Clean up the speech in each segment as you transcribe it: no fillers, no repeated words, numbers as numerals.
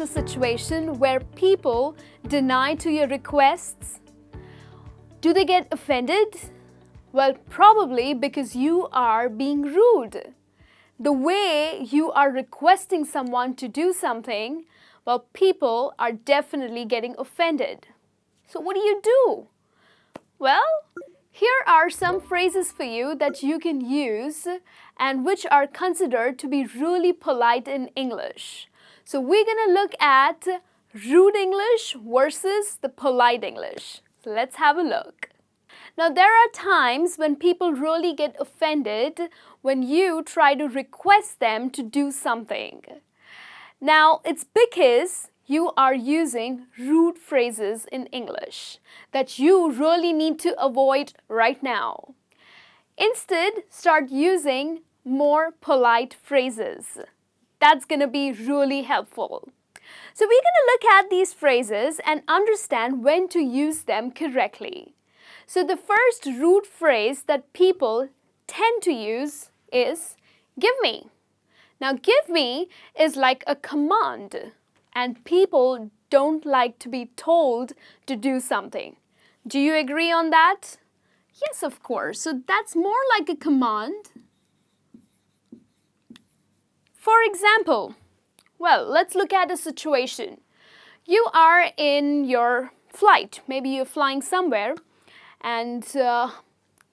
a situation where people deny to your requests? Do they get offended? Well, probably because you are being rude. The way you are requesting someone to do something, well, people are definitely getting offended. So what do? Well, here are some phrases for you that you can use and which are considered to be really polite in English. So we're going to look at rude English versus the polite English. So let's have a look. Now, there are times when people really get offended when you try to request them to do something. Now, it's because you are using rude phrases in English that you really need to avoid right now. Instead, start using more polite phrases. That's going to be really helpful. So we're going to look at these phrases and understand when to use them correctly. So the first rude phrase that people tend to use is give me. Now give me is like a command and people don't like to be told to do something. Do you agree on that? Yes, of course. So that's more like a command. For example, well, let's look at a situation. You are in your flight. Maybe you're flying somewhere and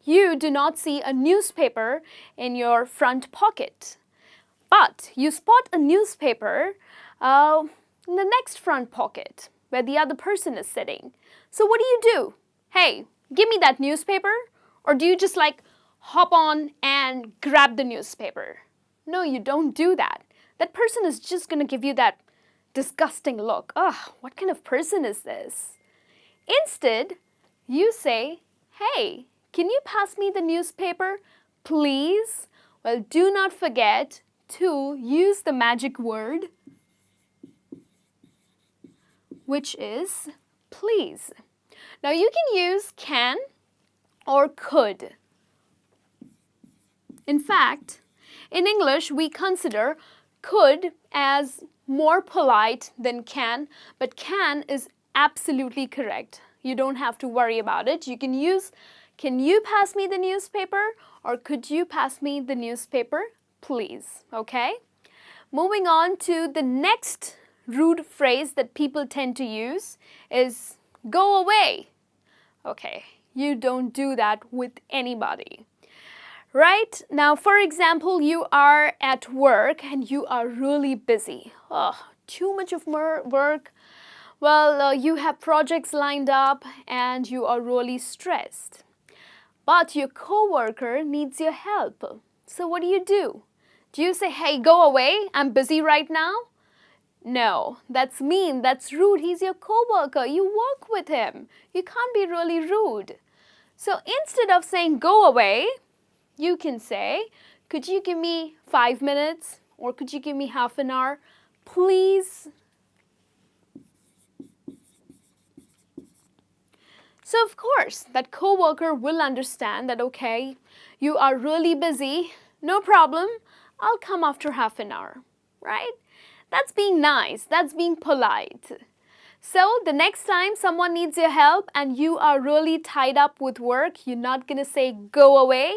you do not see a newspaper in your front pocket. But you spot a newspaper in the next front pocket where the other person is sitting. So what do? Hey, give me that newspaper? Or do you just like hop on and grab the newspaper? No, you don't do that. That person is just going to give you that disgusting look. Ugh, what kind of person is this? Instead, you say, hey, can you pass me the newspaper, please? Well, do not forget to use the magic word, which is please. Now, you can use can or could. In fact, in English, we consider could as more polite than can, but can is absolutely correct. You don't have to worry about it. You can use, can you pass me the newspaper? Or could you pass me the newspaper, please? Okay? Moving on to the next rude phrase that people tend to use is go away. Okay, you don't do that with anybody. Right? Now, for example, you are at work and you are really busy. Oh, too much of work. Well, you have projects lined up and you are really stressed. But your coworker needs your help. So what do? Do you say, hey, go away, I'm busy right now? No, that's mean, that's rude. He's your coworker. You work with him. You can't be really rude. So instead of saying go away, you can say, could you give me 5 minutes? Or could you give me half an hour? Please. So of course, that coworker will understand that, okay, you are really busy, no problem, I'll come after half an hour, right? That's being nice, that's being polite. So the next time someone needs your help and you are really tied up with work, you're not going to say go away.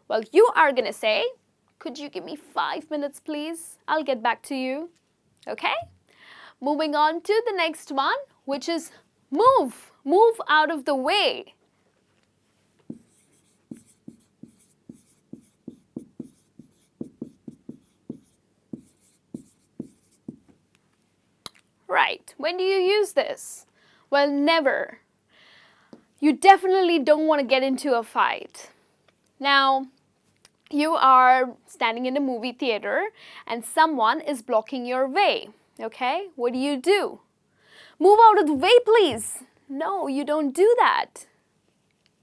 Well, you are going to say, could you give me 5 minutes, please? I'll get back to you. Okay? Moving on to the next one, which is move. Move out of the way. Right. When do you use this? Well, never. You definitely don't want to get into a fight. Now, you are standing in a movie theater and someone is blocking your way. Okay? What do? Move out of the way, please. No, you don't do that.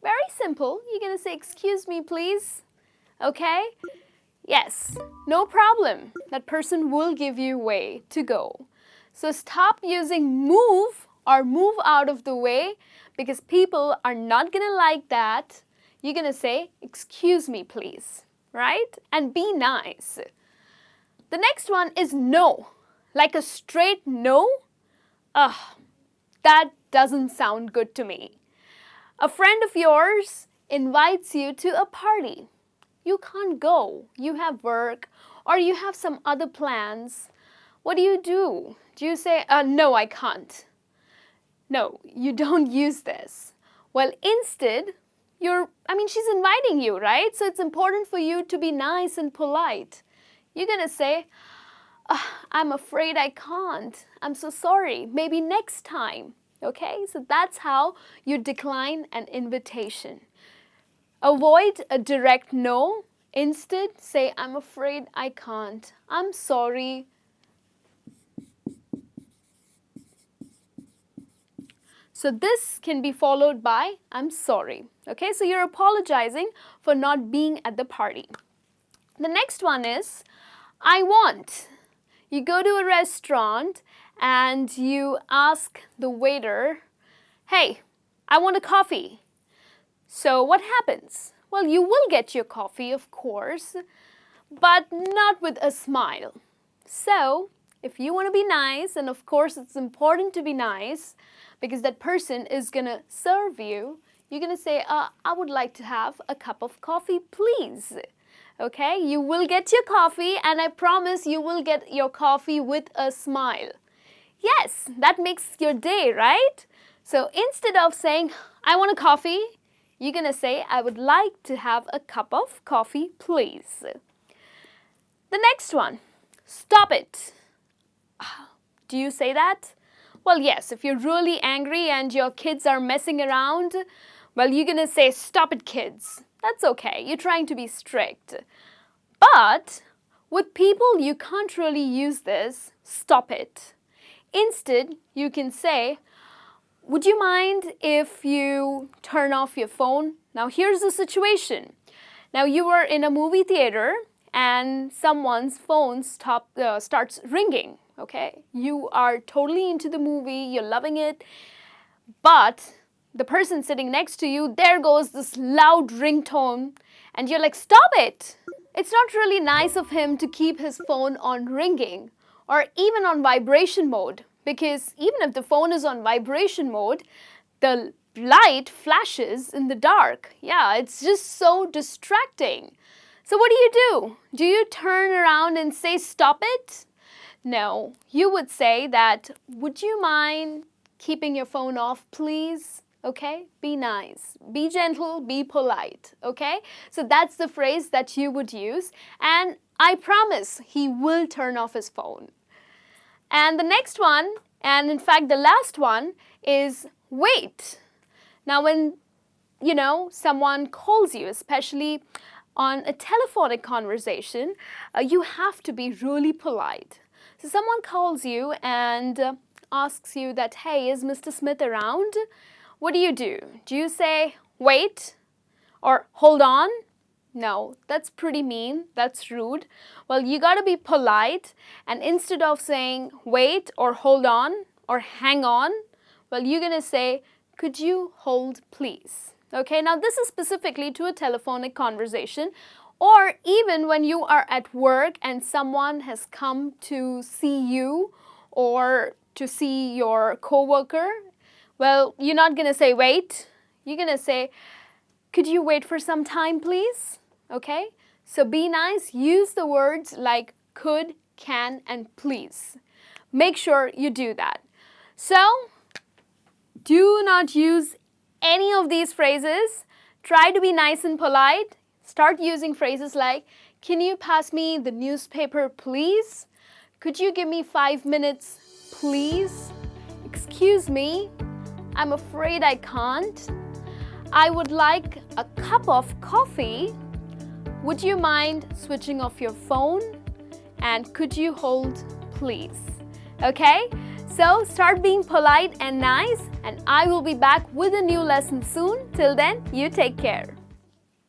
Very simple. You're going to say, excuse me, please. Okay? Yes, no problem. That person will give you way to go. So stop using move or move out of the way because people are not going to like that. You're going to say, excuse me, please. Right? And be nice. The next one is no. Like a straight no? Ugh, that doesn't sound good to me. A friend of yours invites you to a party. You can't go. You have work or you have some other plans. What do? Do you say, no, I can't? No, you don't use this. Well, instead, she's inviting you, right? So it's important for you to be nice and polite. You're going to say, I'm afraid I can't. I'm so sorry. Maybe next time. Okay? So that's how you decline an invitation. Avoid a direct no. Instead, say, I'm afraid I can't. I'm sorry. So this can be followed by, I'm sorry. Okay, so you're apologizing for not being at the party. The next one is, I want. You go to a restaurant and you ask the waiter, hey, I want a coffee. So what happens? Well, you will get your coffee, of course, but not with a smile. So if you want to be nice, and of course it's important to be nice, because that person is going to serve you, you're going to say, I would like to have a cup of coffee, please. Okay, you will get your coffee and I promise you will get your coffee with a smile. Yes, that makes your day, right? So instead of saying, I want a coffee, you're going to say, I would like to have a cup of coffee, please. The next one, stop it. Do you say that? Well, yes, if you're really angry and your kids are messing around, well, you're going to say, stop it, kids. That's okay. You're trying to be strict. But with people, you can't really use this, stop it. Instead, you can say, would you mind if you turn off your phone? Now, here's the situation. Now, you are in a movie theater and someone's phone starts ringing. Okay, you are totally into the movie, you're loving it, but the person sitting next to you, there goes this loud ringtone, and you're like, stop it! It's not really nice of him to keep his phone on ringing or even on vibration mode, because even if the phone is on vibration mode, the light flashes in the dark. Yeah, it's just so distracting. So what do? Do you turn around and say, stop it? No, you would say that, would you mind keeping your phone off, please? Okay, be nice, be gentle, be polite, okay? So that's the phrase that you would use, and I promise he will turn off his phone. And the next one, and in fact the last one, is wait. Now when, someone calls you, especially on a telephonic conversation, you have to be really polite. So someone calls you and asks you that, hey, is Mr. Smith around? What do? Do you say, wait, or hold on? No, that's pretty mean, that's rude. Well, you gotta be polite, and instead of saying, wait, or hold on, or hang on, well, you're gonna say, could you hold, please? Okay, now this is specifically to a telephonic conversation, or even when you are at work and someone has come to see you or to see your coworker. Well, you're not going to say wait. You're going to say, could you wait for some time, please? Okay? So be nice. Use the words like could, can, and please. Make sure you do that. So, do not use any of these phrases. Try to be nice and polite. Start using phrases like, can you pass me the newspaper, please? Could you give me 5 minutes, please? Excuse me, I'm afraid I can't. I would like a cup of coffee. Would you mind switching off your phone? And could you hold, please? Okay? So start being polite and nice, and I will be back with a new lesson soon. Till then, you take care.